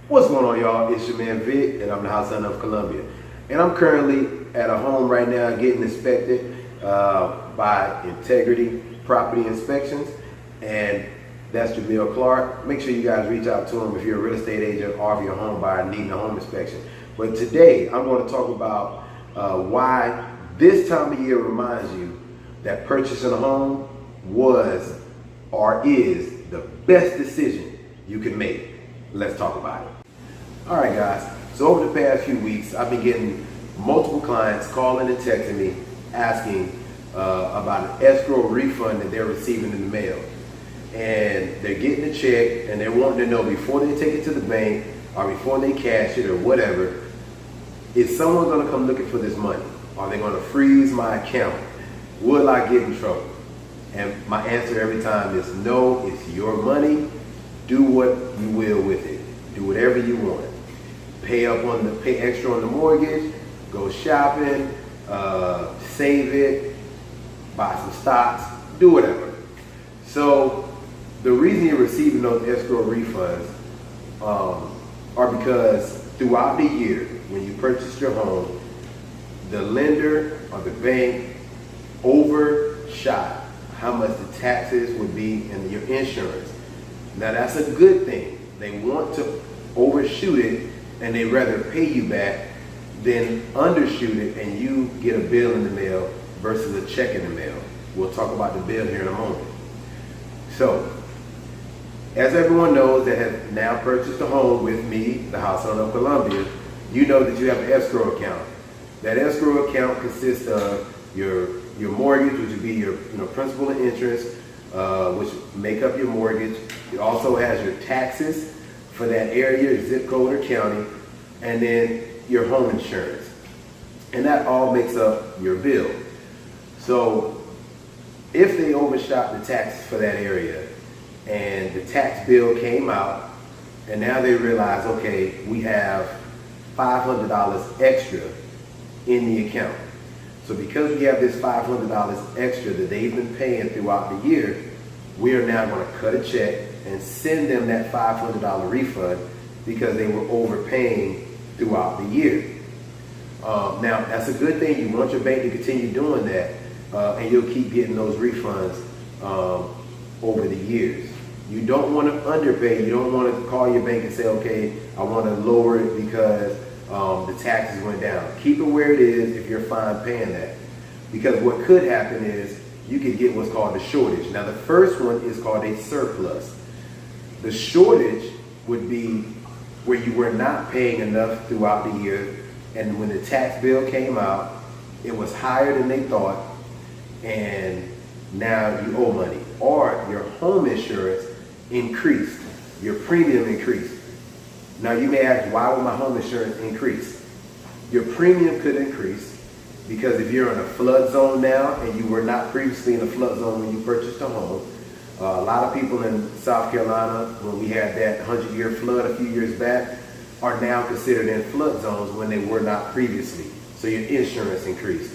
What's going on, y'all? It's your man Vic, and I'm the house son of Columbia. And I'm currently at a home right now getting inspected by Integrity Property Inspections, and that's Jamil Clark. Make sure you guys reach out to him if you're a real estate agent or if you're a home buyer needing a home inspection. But today, I'm going to talk about why this time of year reminds you that purchasing a home was or is the best decision you can make. Let's talk about it. All right, guys. So over the past few weeks, I've been getting multiple clients calling and texting me asking about an escrow refund that they're receiving in the mail. And they're getting a check and they're wanting to know before they take it to the bank or before they cash it or whatever, is someone going to come looking for this money? Are they going to freeze my account? Will I get in trouble? And my answer every time is no, it's your money. Do what you will with it. Do whatever you want. Pay extra on the mortgage, go shopping, save it, buy some stocks, do whatever. So the reason you're receiving those escrow refunds are because throughout the year, when you purchased your home, the lender or the bank overshot how much the taxes would be and your insurance. Now that's a good thing. They want to overshoot it and they'd rather pay you back than undershoot it and you get a bill in the mail versus a check in the mail. We'll talk about the bill here in a moment. So, as everyone knows that have now purchased a home with me, the house son of Columbia, you know that you have an escrow account. That escrow account consists of your mortgage, which would be your principal and interest, which make up your mortgage. It also has your taxes for that area, zip code or county, and then your home insurance. And that all makes up your bill. So if they overshot the taxes for that area and the tax bill came out and now they realize, okay, we have $500 extra in the account. So because we have this $500 extra that they've been paying throughout the year, we are now going to cut a check and send them that $500 refund because they were overpaying throughout the year. Now, that's a good thing. You want your bank to continue doing that, and you'll keep getting those refunds over the years. You don't want to underpay. You don't want to call your bank and say, okay, I want to lower it because the taxes went down. Keep it where it is if you're fine paying that. Because what could happen is you could get what's called a shortage. Now, the first one is called a surplus. The shortage would be where you were not paying enough throughout the year, and when the tax bill came out, it was higher than they thought, and now you owe money. Or your home insurance increased, your premium increased. Now you may ask, why would my home insurance increase? Your premium could increase because if you're in a flood zone now and you were not previously in a flood zone when you purchased a home, a lot of people in South Carolina, when we had that 100-year flood a few years back, are now considered in flood zones when they were not previously. So your insurance increased.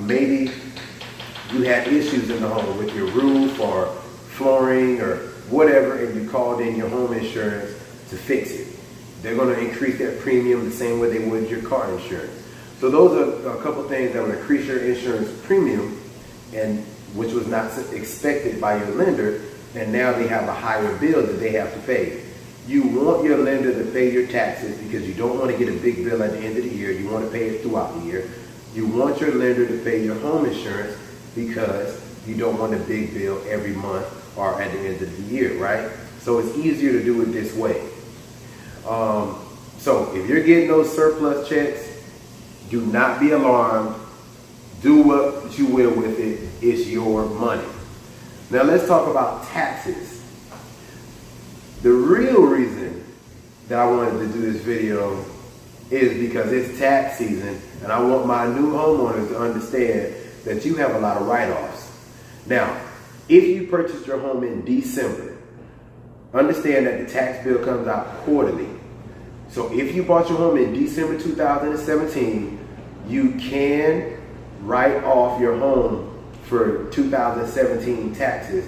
Maybe you had issues in the home with your roof or flooring or whatever, and you called in your home insurance to fix it. They're going to increase that premium the same way they would your car insurance. So those are a couple things that will increase your insurance premium, and which was not expected by your lender, and now they have a higher bill that they have to pay. You want your lender to pay your taxes because you don't want to get a big bill at the end of the year. You want to pay it throughout the year. You want your lender to pay your home insurance because you don't want a big bill every month or at the end of the year, right? So it's easier to do it this way. So if you're getting those surplus checks, do not be alarmed. Do what you will with it. It's your money. Now let's talk about taxes. The real reason that I wanted to do this video is because it's tax season and I want my new homeowners to understand that you have a lot of write-offs. Now, if you purchased your home in December, understand that the tax bill comes out quarterly. So if you bought your home in December 2017, you can write off your home for 2017 taxes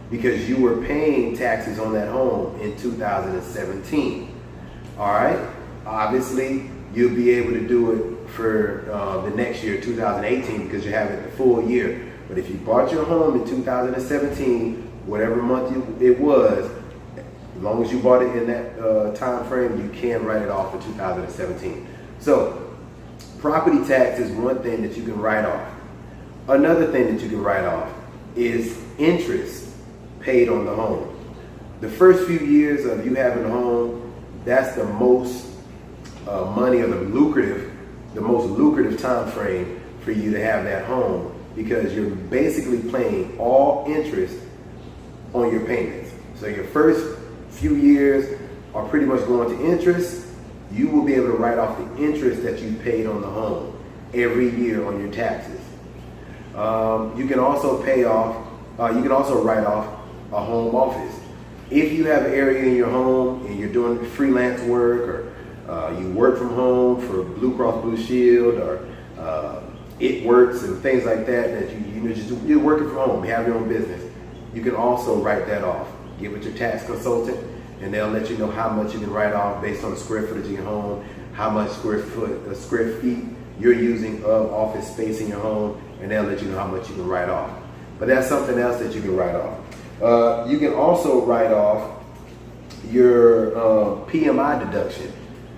because you were paying taxes on that home in 2017. All right. Obviously, you'll be able to do it for the next year, 2018, because you have it the full year. But if you bought your home in 2017, whatever month it was, as long as you bought it in that time frame, you can write it off for 2017. So, property tax is one thing that you can write off. Another thing that you can write off is interest paid on the home. The first few years of you having a home, that's the most money, or the most lucrative time frame for you to have that home, because you're basically paying all interest on your payments. So your first few years are pretty much going to interest. You will be able to write off the interest that you paid on the home every year on your taxes. You can also write off a home office. If you have an area in your home and you're doing freelance work, or you work from home for Blue Cross Blue Shield, or It Works and things like that you're working from home, you have your own business, you can also write that off. Get with your tax consultant and they'll let you know how much you can write off based on the square footage of your home, how much square feet you're using of office space in your home, and they'll let you know how much you can write off. But that's something else that you can write off. You can also write off your PMI deduction.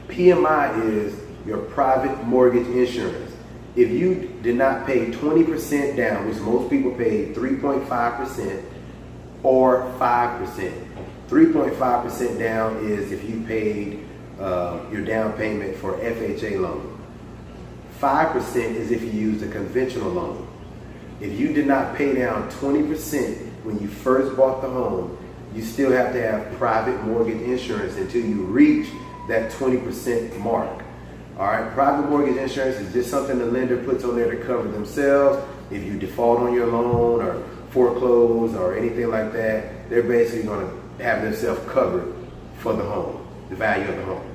PMI is your private mortgage insurance. If you did not pay 20% down, which most people pay 3.5% or 5%. 3.5% down is if you paid your down payment for FHA loan. 5% is if you used a conventional loan. If you did not pay down 20% when you first bought the home, you still have to have private mortgage insurance until you reach that 20% mark. All right, private mortgage insurance is just something the lender puts on there to cover themselves. If you default on your loan or foreclose or anything like that, they're basically going to have themselves covered for the home, the value of the home.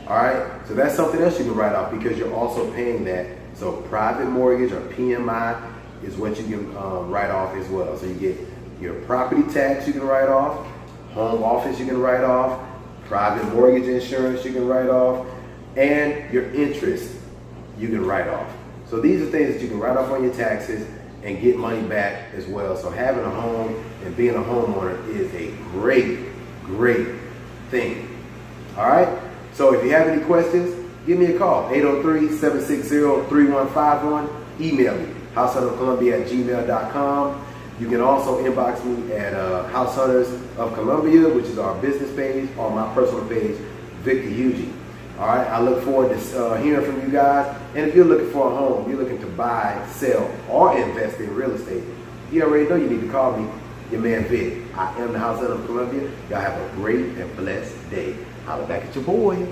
All right, so that's something else you can write off because you're also paying that. So private mortgage or PMI is what you can write off as well. So you get your property tax you can write off, home office you can write off, private mortgage insurance you can write off, and your interest you can write off. So these are things that you can write off on your taxes and get money back as well. So having a home and being a homeowner is a great, great thing. All right? So if you have any questions, give me a call, 803-760-3151. Email me, househuntersofcolumbia@gmail.com. You can also inbox me at House Hunters of Columbia, which is our business page, or my personal page, Victor Hugie. All right, I look forward to hearing from you guys. And if you're looking for a home, you're looking to buy, sell, or invest in real estate, you already know you need to call me, your man Vic. I am the House Hunter of Columbia. Y'all have a great and blessed day. Holla back at your boy.